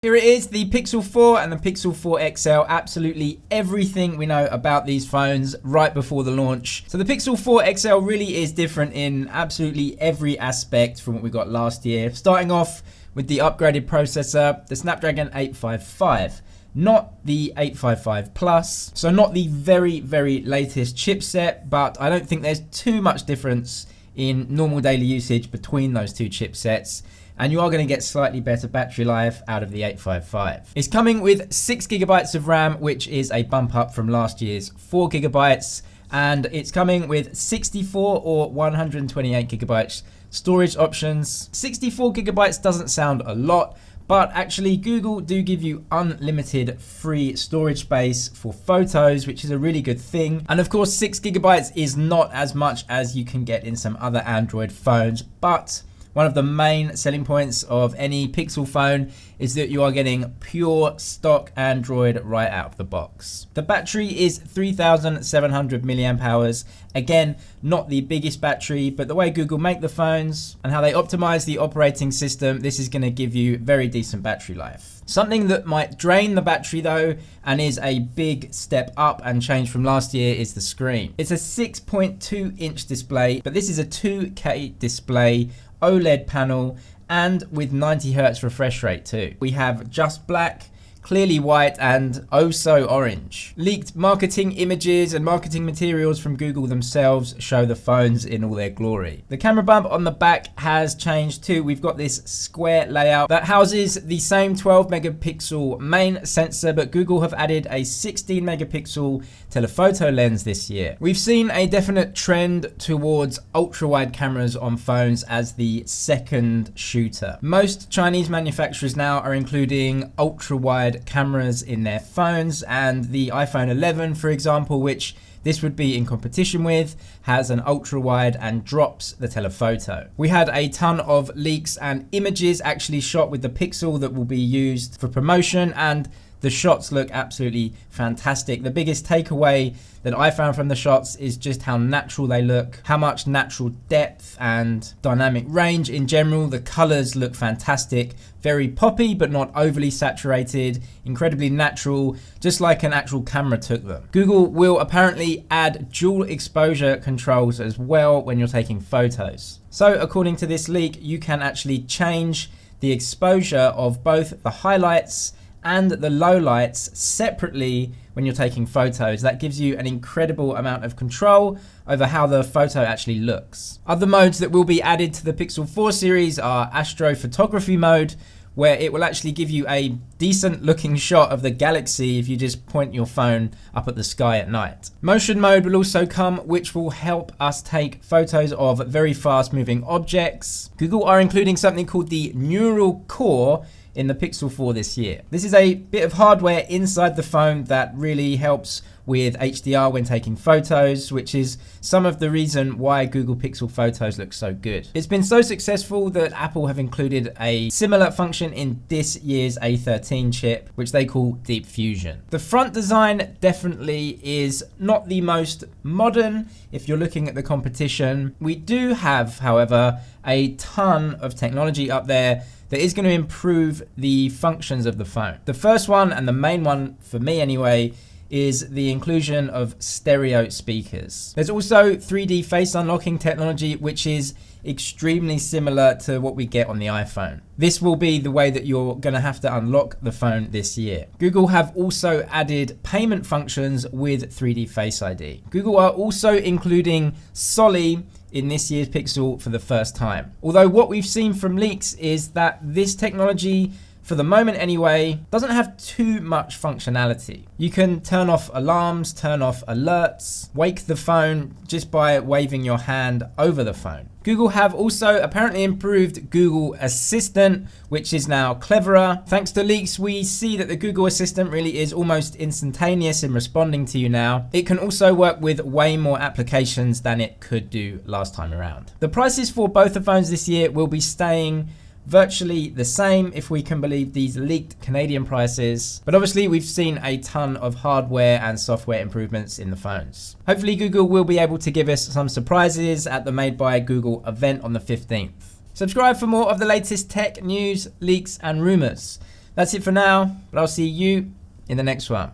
Here it is, the Pixel 4 and the Pixel 4 XL. Absolutely everything we know about these phones right before the launch. So the Pixel 4 XL really is different in absolutely every aspect from what we got last year. Starting off with the upgraded processor, the Snapdragon 855. Not the 855 Plus, so not the very latest chipset, but I don't think there's too much difference in normal daily usage between those two chipsets. And you are going to get slightly better battery life out of the 855. It's coming with 6 GB of RAM, which is a bump up from last year's 4 GB. And it's coming with 64 or 128 GB storage options. 64 GB doesn't sound a lot, but actually Google do give you unlimited free storage space for photos, which is a really good thing. And of course, 6 GB is not as much as you can get in some other Android phones, but one of the main selling points of any Pixel phone is that you are getting pure stock Android right out of the box. The battery is 3,700 milliamp hours. Again, not the biggest battery, but the way Google make the phones and how they optimize the operating system, this is going to give you very decent battery life. Something that might drain the battery though, and is a big step up and change from last year, is the screen. It's a 6.2 inch display, but this is a 2K display, OLED panel, and with 90 Hz refresh rate too. We have just black, clearly white, and oh so orange. Leaked marketing images and marketing materials from Google themselves show the phones in all their glory. The camera bump on the back has changed too. We've got this square layout that houses the same 12 megapixel main sensor, but Google have added a 16 megapixel telephoto lens this year. We've seen a definite trend towards ultra wide cameras on phones as the second shooter. Most Chinese manufacturers now are including ultra wide cameras in their phones, and the iPhone 11, for example, which this would be in competition with, has an ultra wide and drops the telephoto. We had a ton of leaks and images actually shot with the Pixel that will be used for promotion, and the shots look absolutely fantastic. The biggest takeaway that I found from the shots is just how natural they look, how much natural depth and dynamic range in general. The colors look fantastic, very poppy but not overly saturated, incredibly natural, just like an actual camera took them. Google will apparently add dual exposure controls as well when you're taking photos. So according to this leak, you can actually change the exposure of both the highlights and the lowlights separately when you're taking photos. That gives you an incredible amount of control over how the photo actually looks. Other modes that will be added to the Pixel 4 series are astrophotography mode, where it will actually give you a decent looking shot of the galaxy if you just point your phone up at the sky at night. Motion mode will also come, which will help us take photos of very fast moving objects. Google are including something called the Neural Core in the Pixel 4 this year. This is a bit of hardware inside the phone that really helps with HDR when taking photos, which is some of the reason why Google Pixel photos look so good. It's been so successful that Apple have included a similar function in this year's A13 chip, which they call Deep Fusion. The front design definitely is not the most modern if you're looking at the competition. We do have, however, a ton of technology up there that is going to improve the functions of the phone. The first one, and the main one for me anyway, is the inclusion of stereo speakers. There's also 3D face unlocking technology, which is extremely similar to what we get on the iPhone. This will be the way that you're going to have to unlock the phone this year. Google have also added payment functions with 3D Face ID. Google are also including Solly in this year's Pixel for the first time. Although what we've seen from leaks is that this technology, for the moment anyway, doesn't have too much functionality. You can turn off alarms, turn off alerts, wake the phone just by waving your hand over the phone. Google have also apparently improved Google Assistant, which is now cleverer. Thanks to leaks, we see that the Google Assistant really is almost instantaneous in responding to you now. It can also work with way more applications than it could do last time around. The prices for both the phones this year will be staying virtually the same if we can believe these leaked Canadian prices. But obviously we've seen a ton of hardware and software improvements in the phones. Hopefully Google will be able to give us some surprises at the Made by Google event on the 15th. Subscribe for more of the latest tech news, leaks and rumors. That's it for now, but I'll see you in the next one.